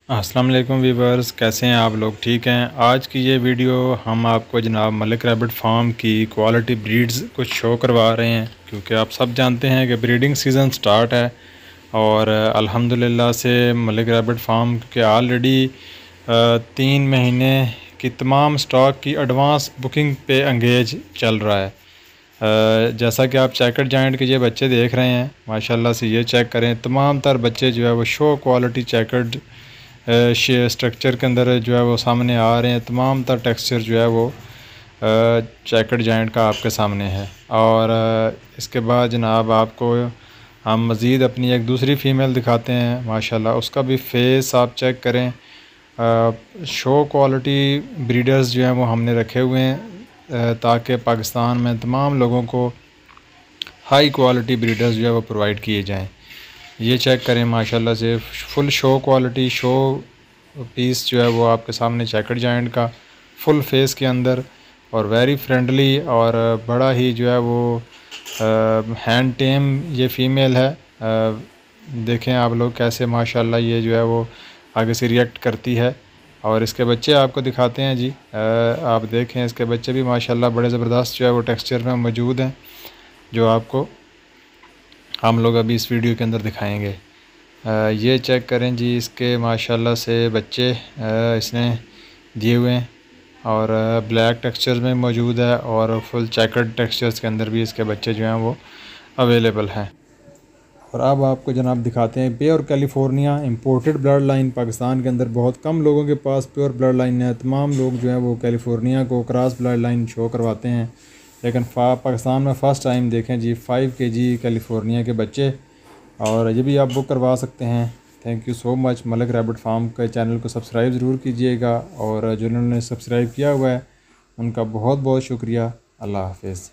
अस्सलाम वालेकुम वीवर्स, कैसे हैं आप लोग? ठीक हैं। आज की ये वीडियो हम आपको जनाब मलिक रैबिट फार्म की क्वालिटी ब्रीड्स कुछ शो करवा रहे हैं, क्योंकि आप सब जानते हैं कि ब्रीडिंग सीज़न स्टार्ट है और अल्हम्दुलिल्लाह से मलिक रैबिट फार्म के ऑलरेडी 3 महीने की तमाम स्टॉक की एडवांस बुकिंग पे एंगेज चल रहा है। जैसा कि आप चेकर्ड जायंट के ये बच्चे देख रहे हैं, माशाल्लाह से ये चेक करें, तमाम तर बच्चे जो है वो शो क्वालिटी चेकर्ड स्ट्रक्चर के अंदर जो है वो सामने आ रहे हैं। तमाम तर टेक्सचर जो है वो चेकर्ड जायंट का आपके सामने है। और इसके बाद जनाब आपको हम मज़ीद अपनी एक दूसरी फ़ीमेल दिखाते हैं। माशाल्लाह उसका भी फेस आप चेक करें। शो क्वालिटी ब्रीडर्स जो हैं वो हमने रखे हुए हैं ताकि पाकिस्तान में तमाम लोगों को हाई क्वालिटी ब्रीडर्स जो है वो प्रोवाइड किए जाएँ। ये चेक करें, माशाल्लाह से full show quality showpiece जो है वो आपके सामने चेकर्ड जायंट का फुल फेस के अंदर, और वेरी फ्रेंडली और बड़ा ही जो है वो हैंड टेम ये फ़ीमेल है। देखें आप लोग कैसे माशाल्लाह ये जो है वो आगे से रिएक्ट करती है। और इसके बच्चे आपको दिखाते हैं जी। आप देखें इसके बच्चे भी माशाल्लाह बड़े ज़बरदस्त जो है वो टेक्सचर में मौजूद हैं, जो आपको हम लोग अभी इस वीडियो के अंदर दिखाएंगे। ये चेक करें जी, इसके माशाल्लाह से बच्चे इसने दिए हुए हैं और ब्लैक टेक्सचर में मौजूद है और फुल चेकर्ड टेक्सचर्स के अंदर भी इसके बच्चे जो हैं वो अवेलेबल हैं। और अब आपको जनाब दिखाते हैं pure California imported blood line. Pakistan के अंदर बहुत कम लोगों के पास प्योर ब्लड लाइन है। तमाम लोग जो है वो कैलिफोर्निया को क्रॉस ब्लड लाइन शो करवाते हैं, लेकिन पाकिस्तान में फ़र्स्ट टाइम देखें जी 5 kg कैलिफोर्निया के बच्चे, और ये भी आप बुक करवा सकते हैं। Thank you so much. Malik rabbit farm के चैनल को सब्सक्राइब ज़रूर कीजिएगा, और जिन्होंने सब्सक्राइब किया हुआ है उनका बहुत बहुत शुक्रिया। अल्लाह हाफ़िज़।